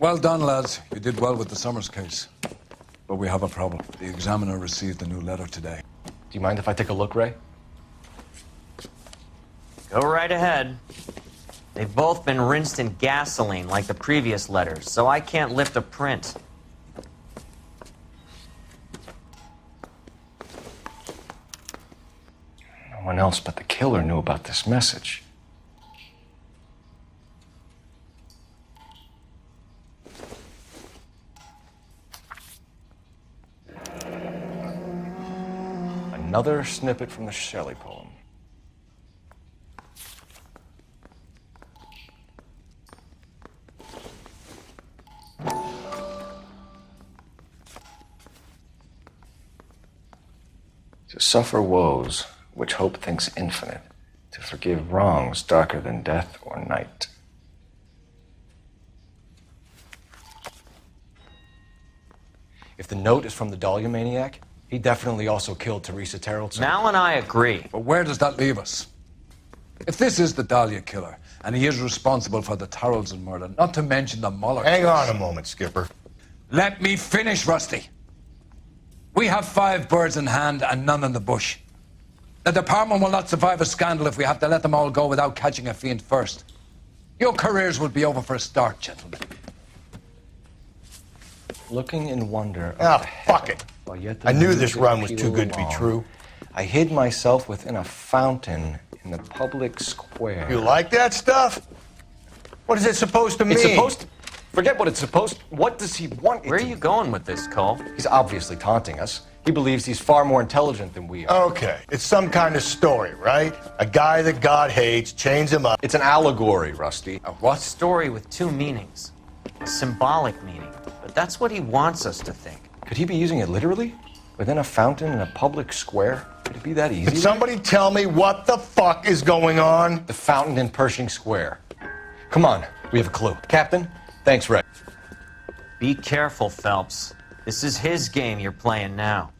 Well done, lads. You did well with the Summers case. But we have a problem. The examiner received a new letter today. Do you mind if I take a look, Ray? Go right ahead. They've both been rinsed in gasoline like the previous letters, so I can't lift a print. No one else but the killer knew about this message. Another snippet from the Shelley poem. To suffer woes which hope thinks infinite, to forgive wrongs darker than death or night. If the note is from the Dahlia maniac, he definitely also killed Teresa Terrellson. Mal and I agree. But where does that leave us? If this is the Dahlia killer, and he is responsible for the Tarrelson murder, not to mention the Muller Hang case. on a moment, Skipper. Let me finish, Rusty. We have 5 birds in hand and none in the bush. The department will not survive a scandal if we have to let them all go without catching a fiend first. Your careers will be over for a start, gentlemen. Looking in wonder. Fuck it. I knew this run was too good to be true. I hid myself within a fountain in the public square. You like that stuff? What is it supposed to mean? It's supposed to... Forget what it's supposed... What does he want it Where are to you mean? going with this, Cole? He's obviously taunting us. He believes he's far more intelligent than we are. Okay, it's some kind of story, right? A guy that God hates, chains him up. It's an allegory, Rusty. A what? Story with 2 meanings. A symbolic meaning. But that's what he wants us to think. Could he be using it literally? Within a fountain in a public square? Could it be that easy? Can somebody tell me what the fuck is going on? The fountain in Pershing Square. Come on, we have a clue. Captain, thanks, Ray. Be careful, Phelps. This is his game you're playing now.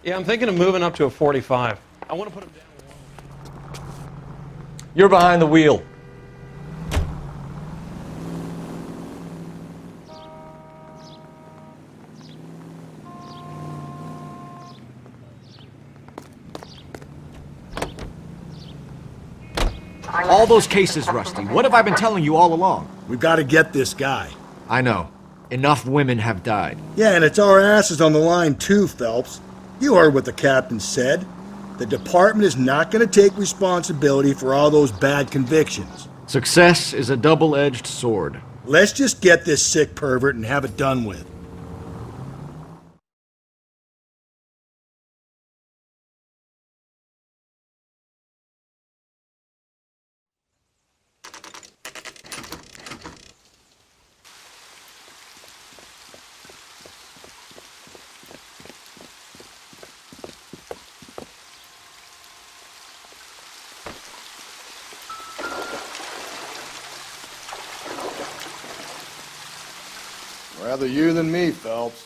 Yeah, I'm thinking of moving up to a 45. I want to put him down. You're behind the wheel. All those cases, Rusty. What have I been telling you all along? We've got to get this guy. I know. Enough women have died. Yeah, and it's our asses on the line too, Phelps. You heard what the captain said. The department is not going to take responsibility for all those bad convictions. Success is a double-edged sword. Let's just get this sick pervert and have it done with. Rather you than me, Phelps.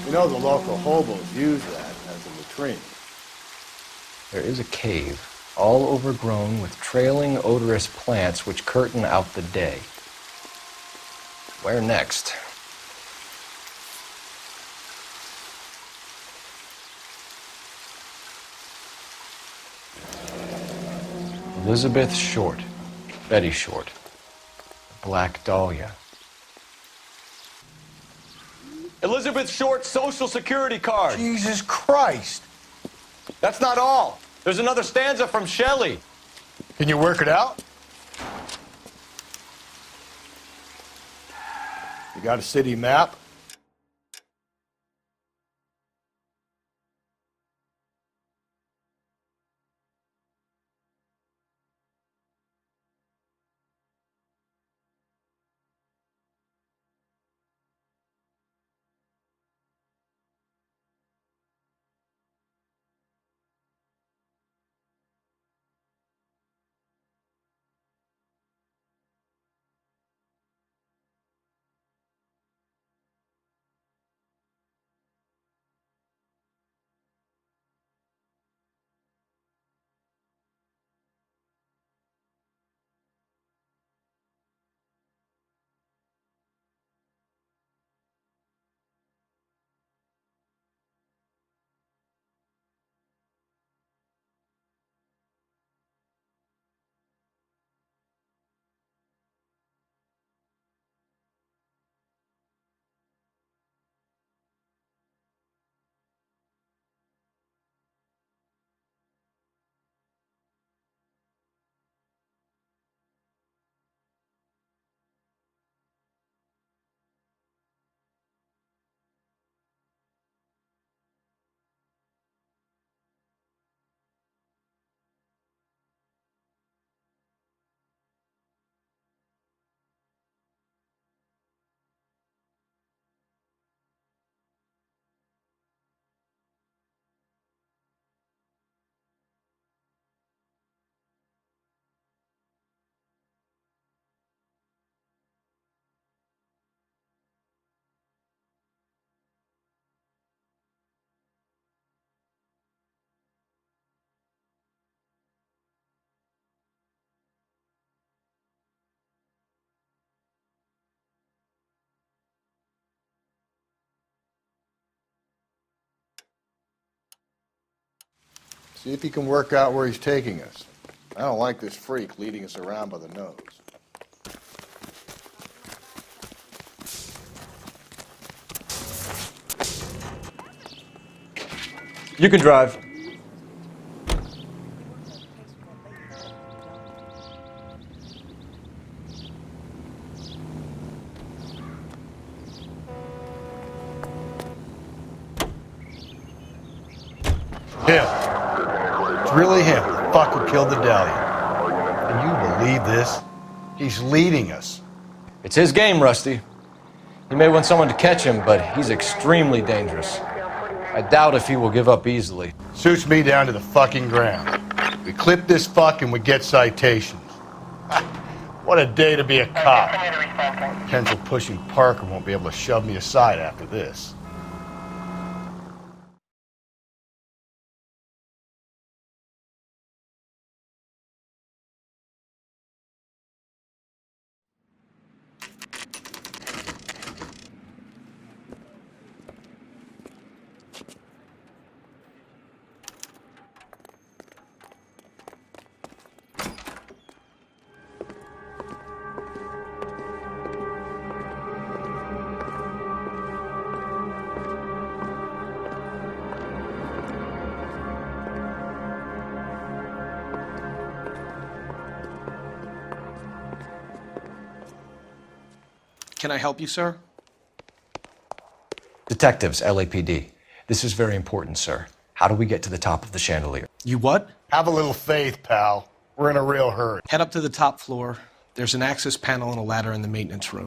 You know the local hobos use that as a latrine. There is a cave, all overgrown with trailing, odorous plants which curtain out the day. Where next? Elizabeth Short, Betty Short, Black Dahlia. Elizabeth Short's Social Security card. Jesus Christ. That's not all. There's another stanza from Shelley. Can you work it out? You got a city map? See if you can work out where he's taking us. I don't like this freak leading us around by the nose. You can drive. Him. It's really him. The fuck who killed the Dahlia. Can you believe this? He's leading us. It's his game, Rusty. He may want someone to catch him, but he's extremely dangerous. I doubt if he will give up easily. Suits me down to the fucking ground. We clip this fuck and we get citations. What a day to be a cop. Pencil-pushing Parker won't be able to shove me aside after this. Can I help you, sir? Detectives, LAPD. This is very important, sir. How do we get to the top of the chandelier? You what? Have a little faith, pal. We're in a real hurry. Head up to the top floor. There's an access panel and a ladder in the maintenance room.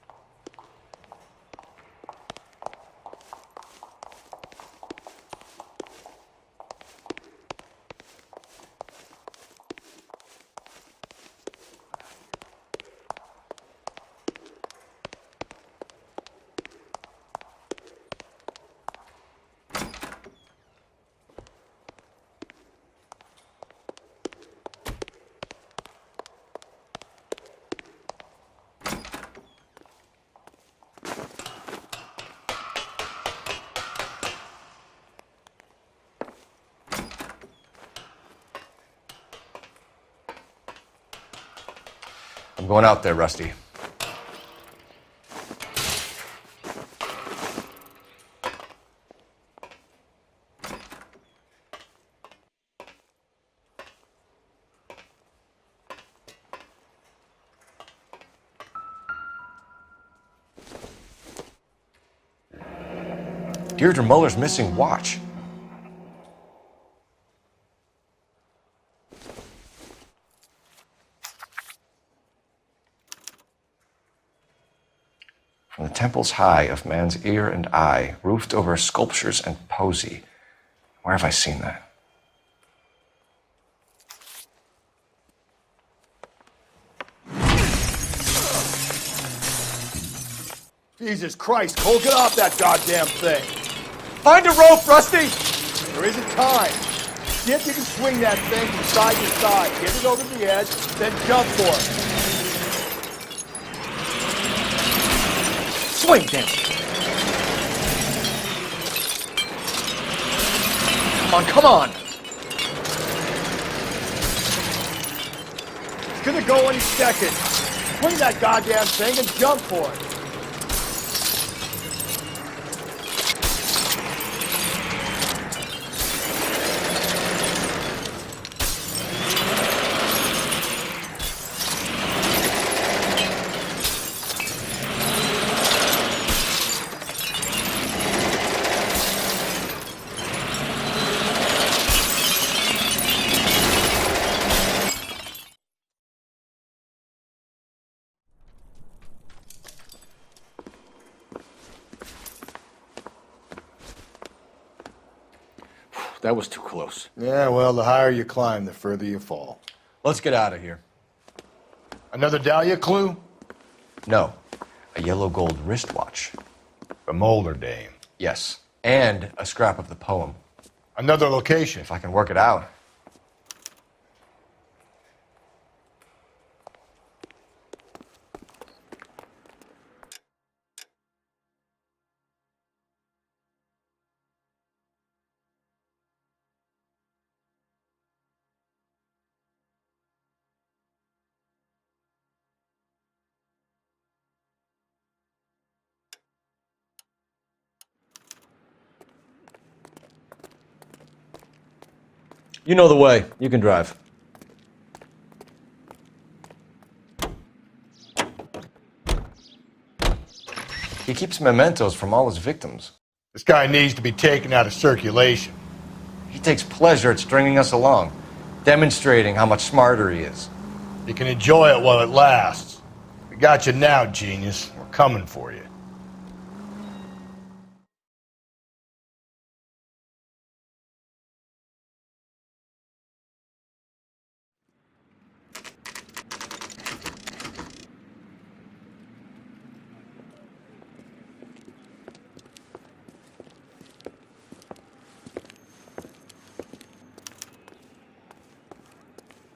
I'm going out there, Rusty. Deirdre Muller's missing watch. From the temples high of man's ear and eye, roofed over sculptures and poesy. Where have I seen that? Jesus Christ, Cole, get off that goddamn thing. Find a rope, Rusty! There isn't time. See if you can swing that thing from side to side. Get it over the edge, then jump for it. Swing, damn it! Come on, come on! It's gonna go any second. Swing that goddamn thing and jump for it. That was too close. Yeah, well, the higher you climb, the further you fall. Let's get out of here. Another Dahlia clue? No, a yellow gold wristwatch. The Molder dame. Yes, and a scrap of the poem. Another location. If I can work it out. You know the way. You can drive. He keeps mementos from all his victims. This guy needs to be taken out of circulation. He takes pleasure at stringing us along, demonstrating how much smarter he is. You can enjoy it while it lasts. We got you now, genius. We're coming for you.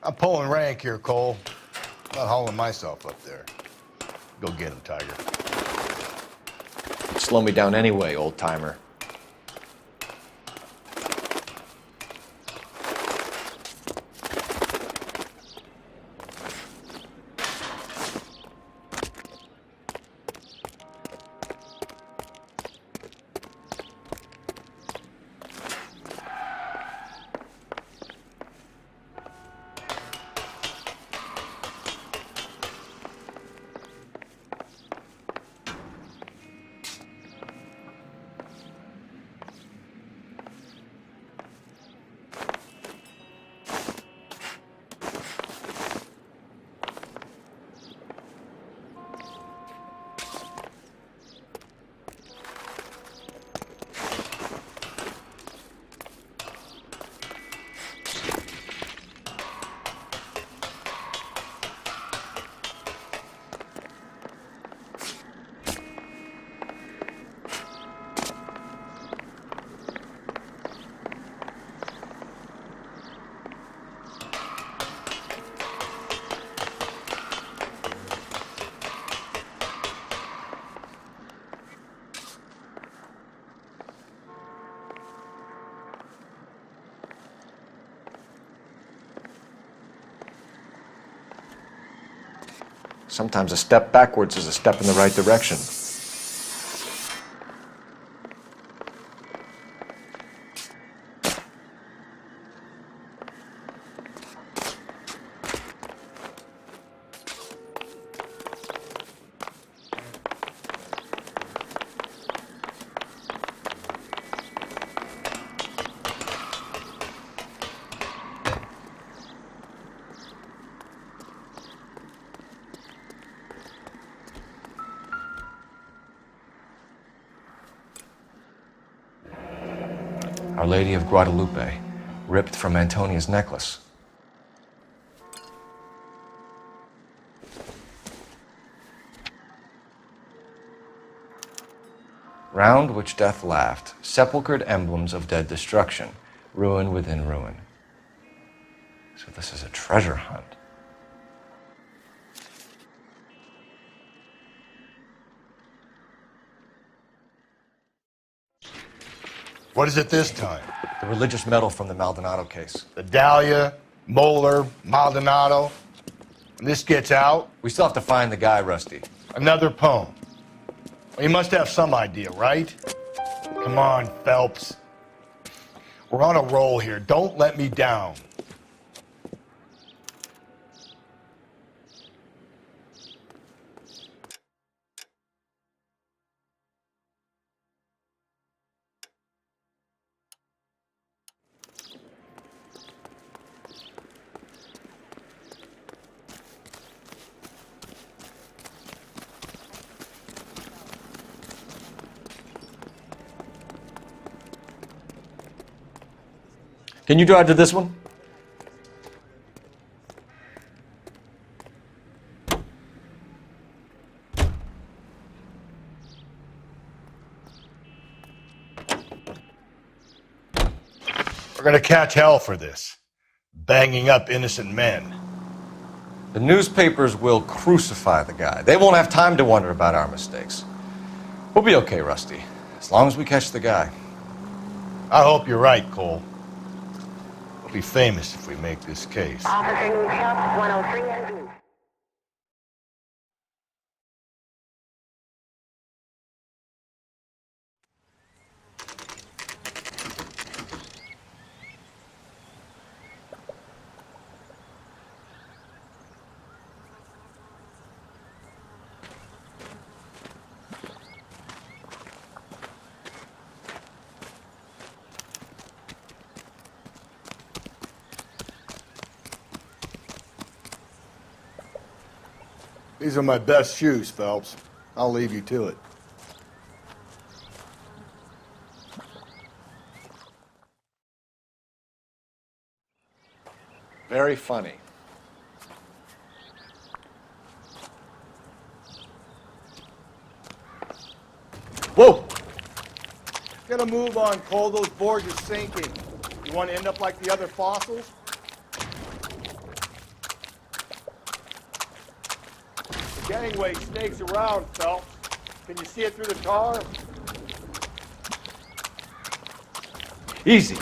I'm pulling rank here, Cole. I'm not hauling myself up there. Go get him, Tiger. You'd slow me down anyway, old-timer. Sometimes a step backwards is a step in the right direction. Our Lady of Guadalupe, ripped from Antonia's necklace. Round which death laughed, sepulchred emblems of dead destruction, ruin within ruin. So this is a treasure hunt. What is it this time? The religious medal from the Maldonado case. The Dahlia, Moeller, Maldonado. When this gets out, We still have to find the guy, Rusty. another poem. Well, you must have some idea, right? Come on, Phelps. We're on a roll here. Don't let me down. Can you drive to this one? We're gonna catch hell for this. Banging up innocent men. The newspapers will crucify the guy. They won't have time to wonder about our mistakes. We'll be okay, Rusty, as long as we catch the guy. I hope you're right, Cole. We'll be famous if we make this case. Officer New Shop 103 and B. These are my best shoes, Phelps. I'll leave you to it. Very funny. Whoa! Get a move on, Cole. Those boards are sinking. You want to end up like the other fossils? The gangway snakes around, Phelps. Can you see it through the tar? Easy.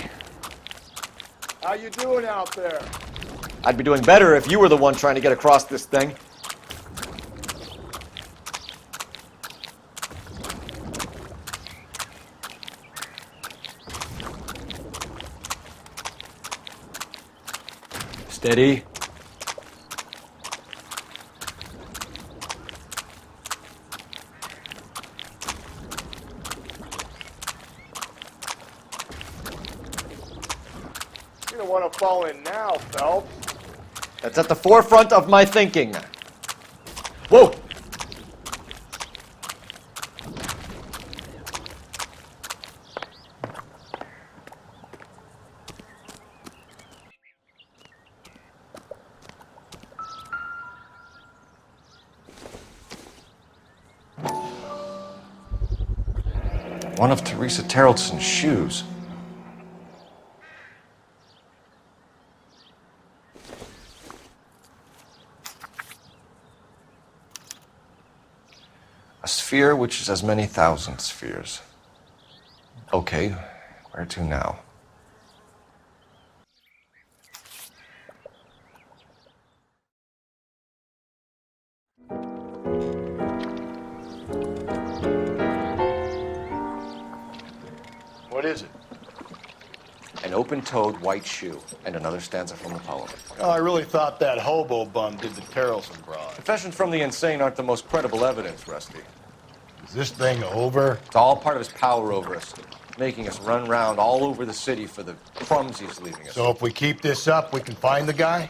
How you doing out there? I'd be doing better if you were the one trying to get across this thing. Steady. You don't want to fall in now, Phelps. That's at the forefront of my thinking. Whoa! One of Teresa Terrelson's shoes. A sphere which is as many thousand spheres. Okay, where to now? What is it? An open-toed white shoe, and another stanza from the poem. Oh, I really thought that hobo bum did the Terrelson broad. Confessions from the insane aren't the most credible evidence, Rusty. Is this thing over? It's all part of his power over us, making us run round all over the city for the crumbs he's leaving us. So if we keep this up, we can find the guy?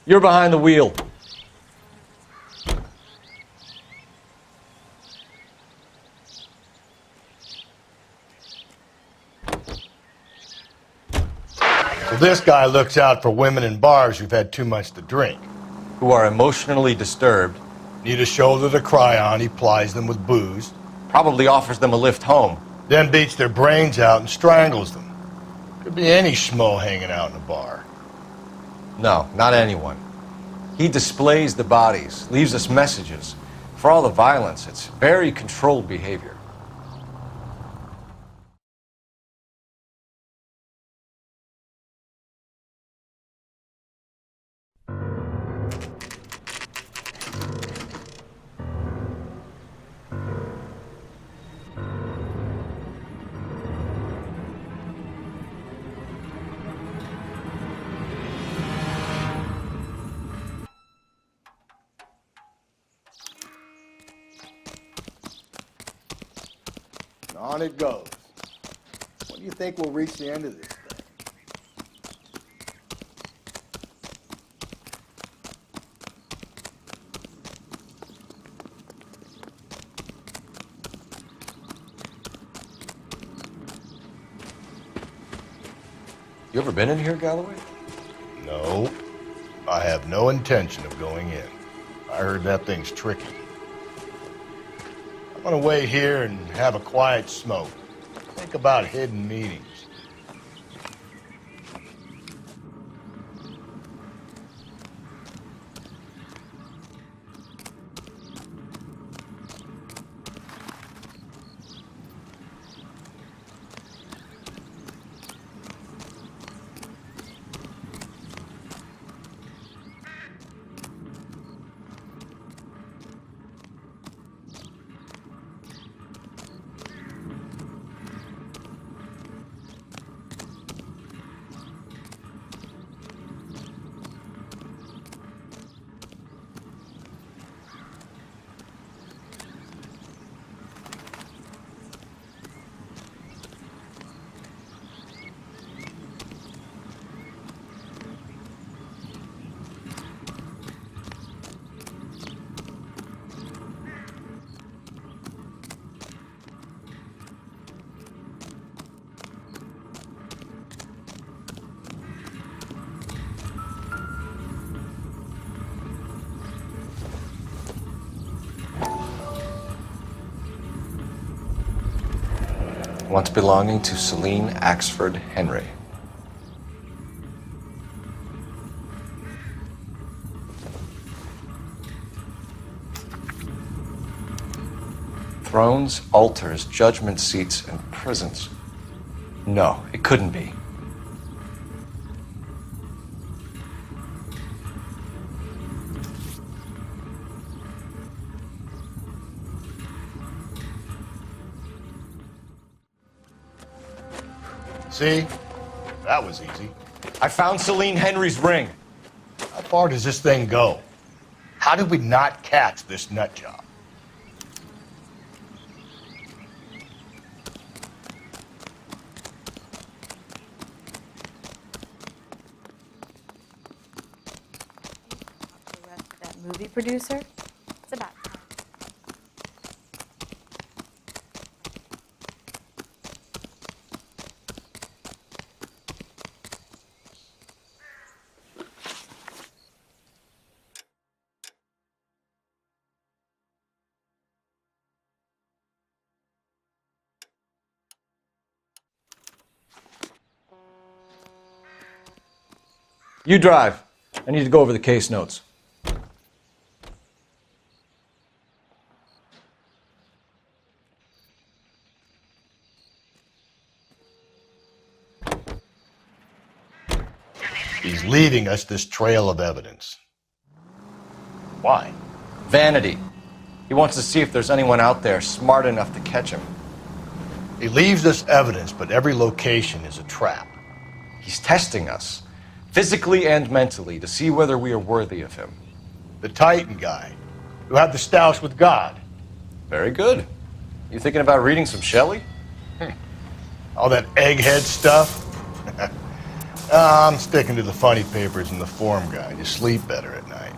You're behind the wheel. So this guy looks out for women in bars who've had too much to drink. Who are emotionally disturbed. Need a shoulder to cry on, he plies them with booze. Probably offers them a lift home. Then beats their brains out and strangles them. Could be any schmo hanging out in a bar. No, not anyone. He displays the bodies, leaves us messages. For all the violence, it's very controlled behavior. On it goes. When do you think we'll reach the end of this thing? You ever been in here, Galloway? No. I have no intention of going in. I heard that thing's tricky. I'm gonna wait here and have a quiet smoke. Think about hidden meetings. once belonging to Celine Axford Henry. Thrones, altars, judgment seats, and prisons. No, it couldn't be. See? That was easy. I found Celine Henry's ring. How far does this thing go? How did we not catch this nut job? That movie producer? It's about time. You drive. I need to go over the case notes. He's leaving us this trail of evidence. Why? Vanity. He wants to see if there's anyone out there smart enough to catch him. He leaves us evidence, but every location is a trap. He's testing us, physically and mentally, to see whether we are worthy of him. The Titan guy, who had the stoush with God. Very good. You thinking about reading some Shelley? All that egghead stuff? I'm sticking to the funny papers and the form guide. You sleep better at night.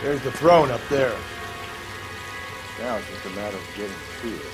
There's the throne up there. Now it's just a matter of getting to it.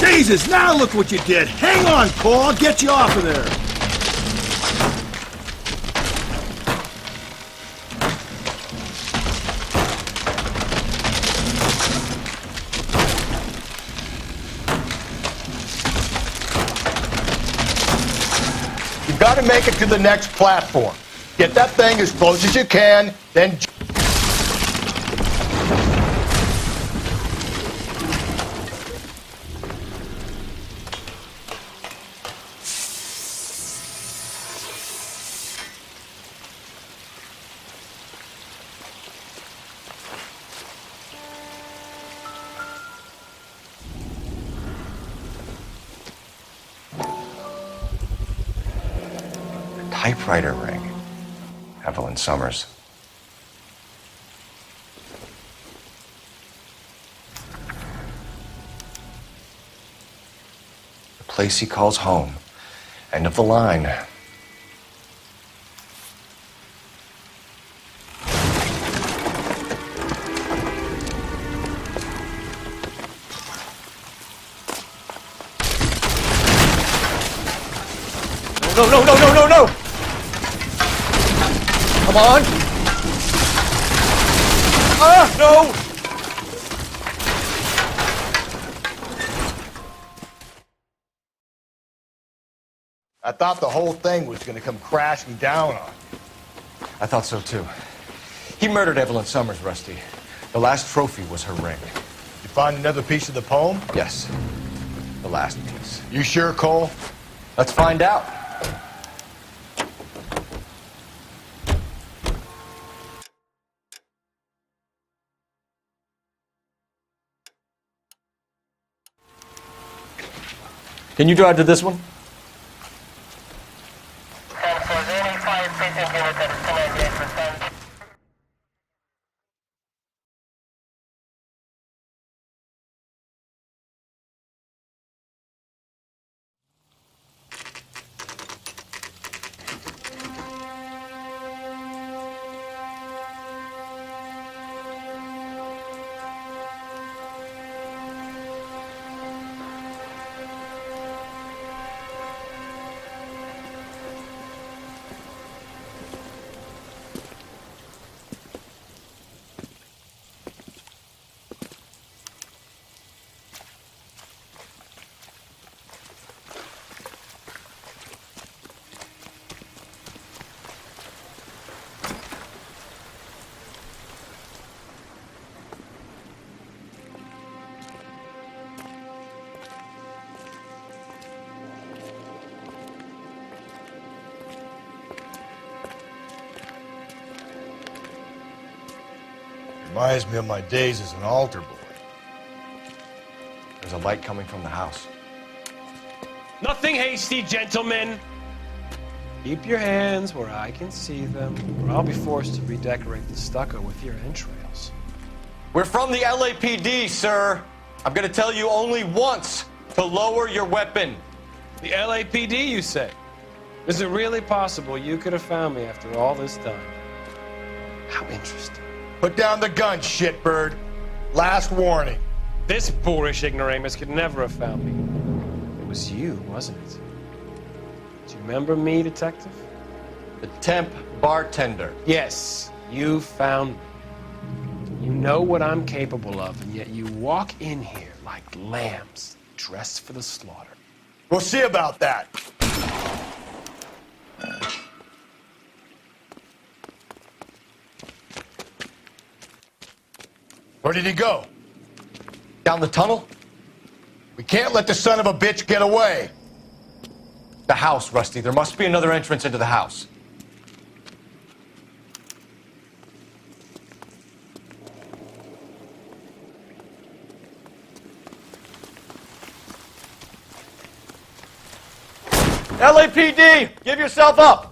Jesus, now look what you did! Hang on, Cole, I'll get you off of there! You've got to make it to the next platform. Get that thing as close as you can, then... Typewriter ring. Evelyn Summers. The place he calls home. End of the line. No! Come on! Ah, no! I thought the whole thing was going to come crashing down on you. I thought so too. He murdered Evelyn Summers, Rusty. The last trophy was her ring. You find another piece of the poem? Yes. The last piece. You sure, Cole? Let's find out. Can you drive to this one? Reminds me of my days as an altar boy. There's a light coming from the house. Nothing hasty, gentlemen. Keep your hands where I can see them, or I'll be forced to redecorate the stucco with your entrails. We're from the LAPD, sir. I'm gonna tell you only once to lower your weapon. The LAPD, you say? Is it really possible you could have found me after all this time? How interesting. Put down the gun, shitbird. Last warning. This boorish ignoramus could never have found me. It was you, wasn't it? Do you remember me, detective? The temp bartender. Yes, you found me. You know what I'm capable of, and yet you walk in here like lambs dressed for the slaughter. We'll see about that. Where did he go? Down the tunnel? We can't let the son of a bitch get away. The house, Rusty. There must be another entrance into the house. LAPD! Give yourself up!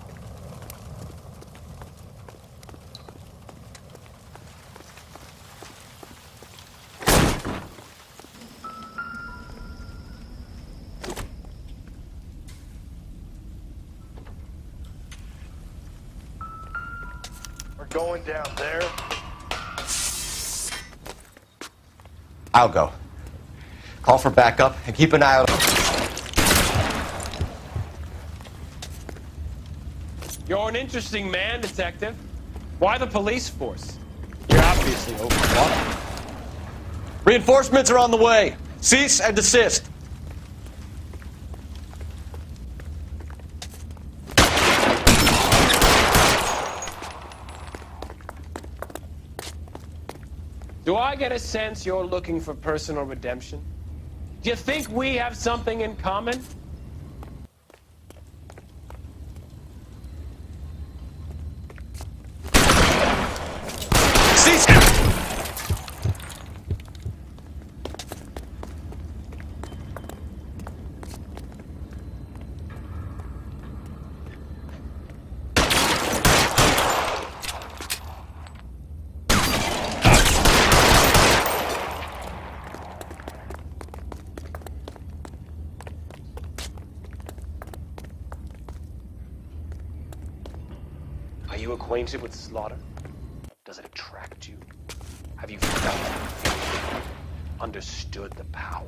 We're going down there. I'll go. Call for backup and keep an eye out. You're an interesting man, detective. Why the police force? You're obviously overwhelmed. Reinforcements are on the way. Cease and desist. Do I get a sense you're looking for personal redemption? Do you think we have something in common? Cease! Are you acquainted with slaughter? Does it attract you? Have you felt it? Understood the power?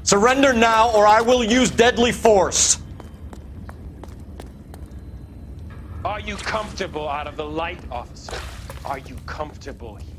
Surrender now, or I will use deadly force. Are you comfortable out of the light, officer? Are you comfortable here?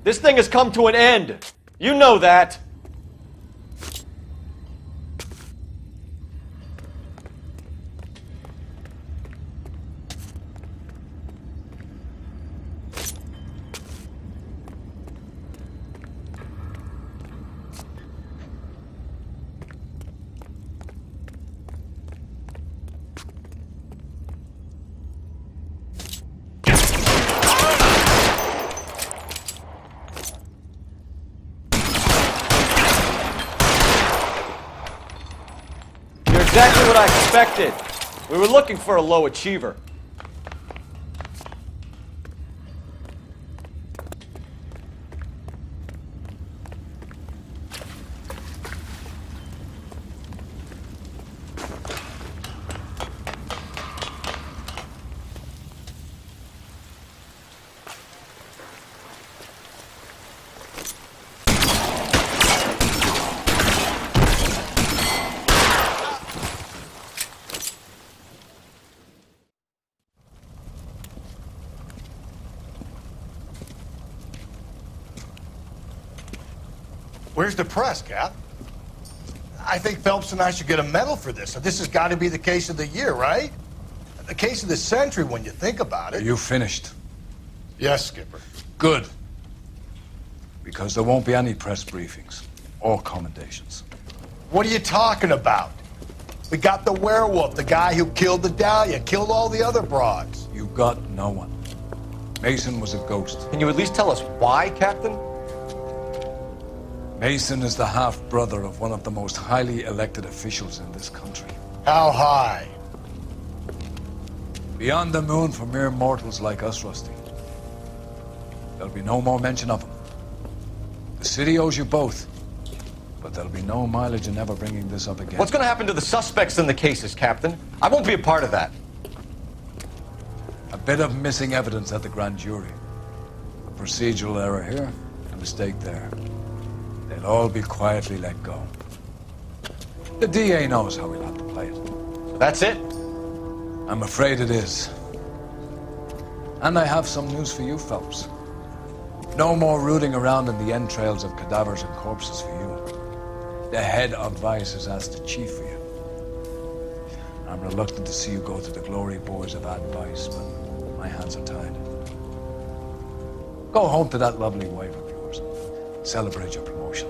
This thing has come to an end. You know that. Exactly what I expected. We were looking for a low achiever. Where's the press, Cap? I think Phelps and I should get a medal for this. This has got to be the case of the year, right? The case of the century when you think about it. Are you finished? Yes, Skipper. Good. Because there won't be any press briefings or commendations. What are you talking about? We got the werewolf, the guy who killed the Dahlia, killed all the other broads. You got no one. Mason was a ghost. Can you at least tell us why, Captain? Mason is the half-brother of one of the most highly elected officials in this country. How high? Beyond the moon for mere mortals like us, Rusty. There'll be no more mention of him. The city owes you both, but there'll be no mileage in ever bringing this up again. What's going to happen to the suspects in the cases, Captain? I won't be a part of that. A bit of missing evidence at the grand jury. A procedural error here, a mistake there. They'll all be quietly let go. The DA knows how we'll have to play it. That's it? I'm afraid it is. And I have some news for you, Phelps. No more rooting around in the entrails of cadavers and corpses for you. The head of Vice has asked the chief for you. I'm reluctant to see you go to the glory boys of advice, but my hands are tied. Go home to that lovely wife of yours. Celebrate your promotion.